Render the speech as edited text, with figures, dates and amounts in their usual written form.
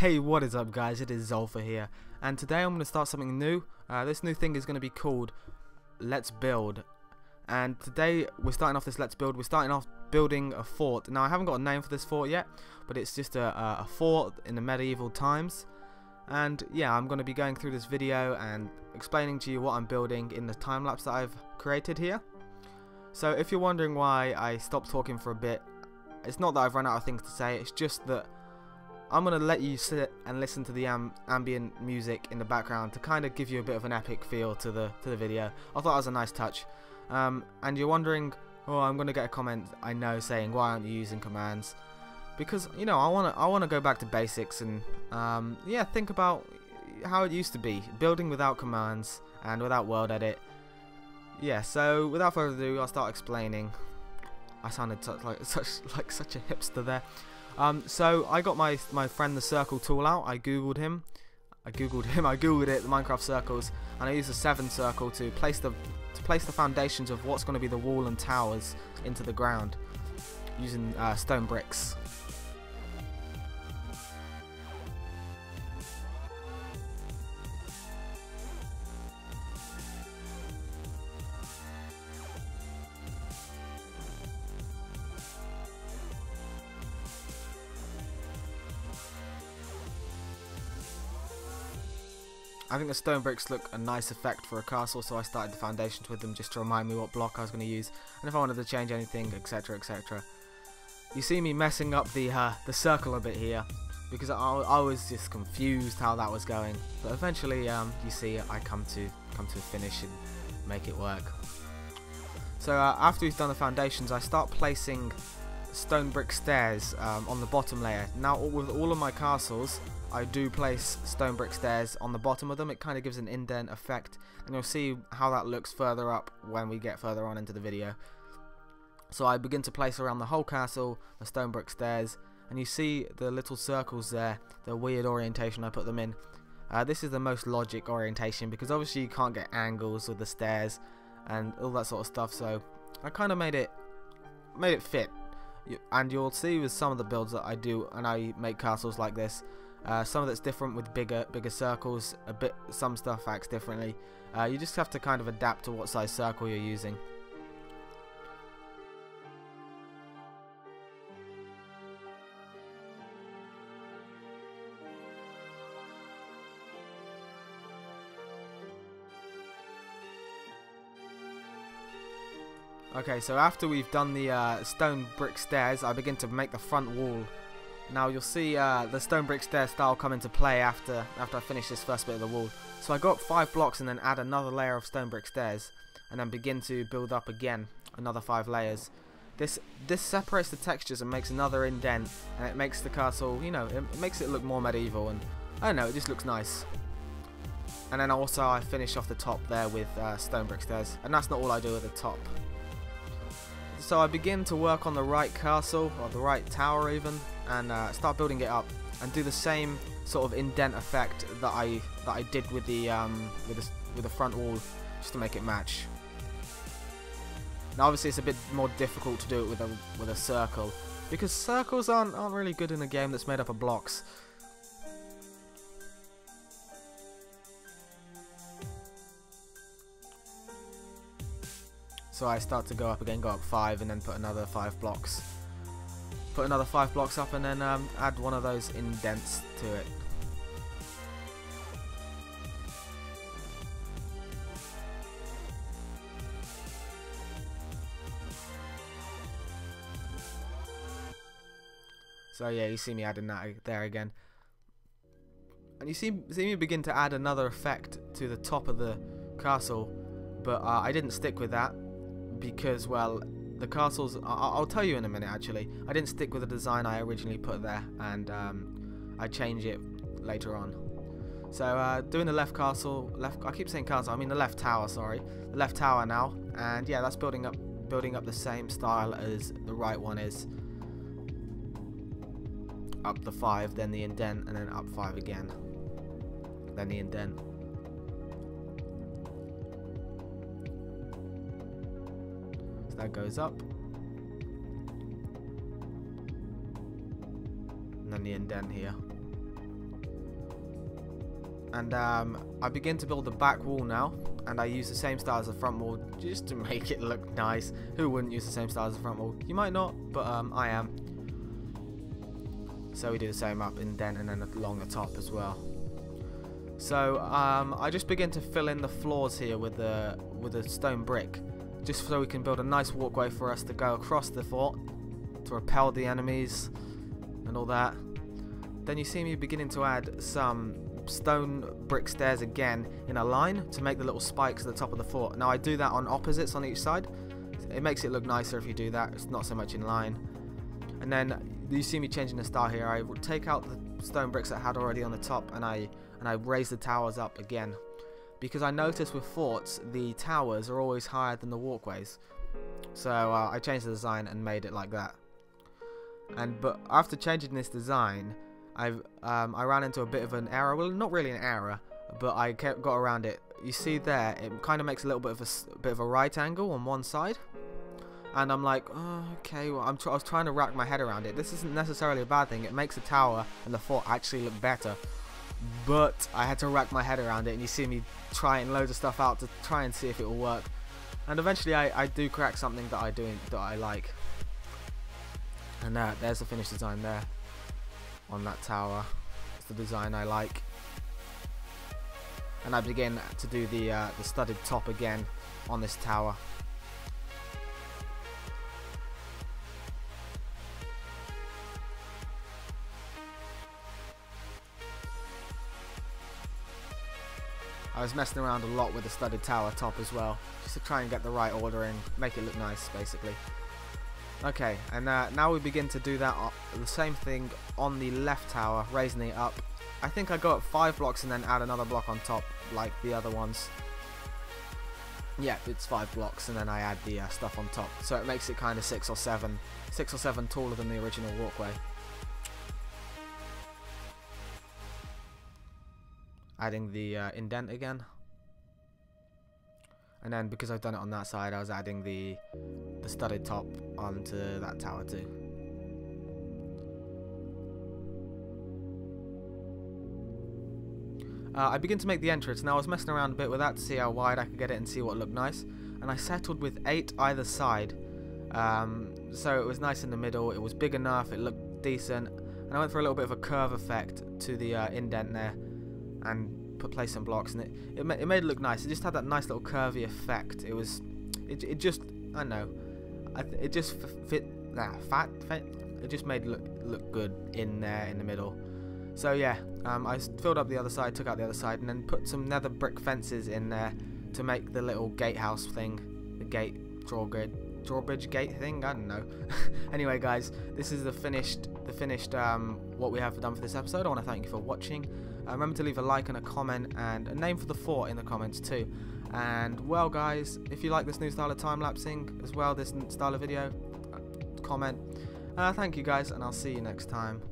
Hey, what is up guys, it is Zulfur here, and today I'm going to start something new. This new thing is going to be called Let's Build, and today we're starting off this Let's Build. We're starting off building a fort. Now I haven't got a name for this fort yet, but it's just a fort in the medieval times. And yeah, I'm going to be going through this video and explaining to you what I'm building in the time lapse that I've created here. So if you're wondering why I stopped talking for a bit, it's not that I've run out of things to say, it's just that I'm going to let you sit and listen to the ambient music in the background to kind of give you a bit of an epic feel to the video. I thought it was a nice touch. And you're wondering, oh, I'm going to get a comment, I know, saying why aren't you using commands? Because, you know, I want to go back to basics and yeah, think about how it used to be, building without commands and without world edit. Yeah, so without further ado, I'll start explaining. I sounded like such a hipster there. So I got my friend the circle tool out. I googled it, the Minecraft circles, and I used the 7 circle to place the foundations of what's going to be the wall and towers into the ground using stone bricks. I think the stone bricks look a nice effect for a castle, so I started the foundations with them just to remind me what block I was going to use, and if I wanted to change anything, etc, etc. You see me messing up the circle a bit here, because I was just confused how that was going, but eventually you see I come to a finish and make it work. So after we've done the foundations, I start placing stone brick stairs on the bottom layer. Now with all of my castles, I do place stone brick stairs on the bottom of them. It kind of gives an indent effect, and you'll see how that looks further up when we get further on into the video. So I begin to place around the whole castle the stone brick stairs, and you see the little circles there, the weird orientation I put them in. This is the most logic orientation, because obviously you can't get angles with the stairs and all that sort of stuff, so I kind of made it fit. And you'll see with some of the builds that I do, and I make castles like this, some of it's different with bigger circles, some stuff acts differently. You just have to kind of adapt to what size circle you're using. Okay, so after we've done the stone brick stairs, I begin to make the front wall. Now you'll see the stone brick stair style come into play after I finish this first bit of the wall. So I go up 5 blocks and then add another layer of stone brick stairs, and then begin to build up again another 5 layers. This separates the textures and makes another indent, and it makes the castle, you know, it makes it look more medieval, and I don't know, it just looks nice. And then also I finish off the top there with stone brick stairs, and that's not all I do at the top. So I begin to work on the right castle, or the right tower even, and start building it up, and do the same sort of indent effect that I did with the front wall, just to make it match. Now obviously it's a bit more difficult to do it with a circle, because circles aren't really good in a game that's made up of blocks. So I start to go up again, go up 5, and then put another 5 blocks. Put another 5 blocks up, and then add one of those indents to it. So yeah, you see me adding that there again. And you see me begin to add another effect to the top of the castle, but I didn't stick with that. Because, well, the castles, I'll tell you in a minute actually, I didn't stick with the design I originally put there, and I change it later on. So doing the left castle, I keep saying castle, I mean the left tower, sorry, the left tower now, and yeah, that's building up the same style as the right one is. Up the 5, then the indent, and then up 5 again, then the indent. That goes up, and then the indent here. And I begin to build the back wall now, and I use the same style as the front wall just to make it look nice. Who wouldn't use the same style as the front wall? You might not, but I am. So we do the same up indent and then along the top as well. So I just begin to fill in the floors here with a stone brick, just so we can build a nice walkway for us to go across the fort to repel the enemies and all that. Then you see me beginning to add some stone brick stairs again in a line to make the little spikes at the top of the fort. Now I do that on opposites on each side. It makes it look nicer if you do that. It's not so much in line. And then you see me changing the style here. I take out the stone bricks that I had already on the top, and I raise the towers up again, because I noticed with forts the towers are always higher than the walkways. So I changed the design and made it like that. But after changing this design, I ran into a bit of an error. Well, not really an error, but I got around it. You see there, it kind of makes a little bit of a right angle on one side, and I'm like, oh, okay. Well, I was trying to rack my head around it. This isn't necessarily a bad thing. It makes the tower and the fort actually look better, but I had to rack my head around it. And you see me trying loads of stuff out to try and see if it will work. And eventually, I do crack something that I like. And there's the finished design there on that tower. It's the design I like. And I begin to do the studded top again on this tower. I was messing around a lot with the studded tower top as well, just to try and get the right ordering, make it look nice basically. Okay, and now we begin to do that the same thing on the left tower, raising it up. I think I go up 5 blocks and then add another block on top like the other ones. Yeah, it's 5 blocks and then I add the stuff on top, so it makes it kind of 6 or 7 taller than the original walkway. Adding the indent again, and then because I've done it on that side, I was adding the studded top onto that tower too. I begin to make the entrance. Now I was messing around a bit with that to see how wide I could get it and see what looked nice, and I settled with 8 either side, so it was nice in the middle. It was big enough, it looked decent, and I went for a little bit of a curve effect to the indent there, and place some blocks, and it made it look nice. It just had that nice little curvy effect. It just, I don't know, it just fit. It just made it look good in there in the middle. So yeah, I filled up the other side, took out the other side, and then put some nether brick fences in there to make the little gatehouse thing, the gate drawbridge gate thing. I don't know. Anyway, guys, this is the finished what we have done for this episode. I want to thank you for watching. Remember to leave a like and a comment and a name for the fort in the comments too. And well, guys, if you like this new style of time-lapsing as well, this style of video, comment. Thank you guys, and I'll see you next time.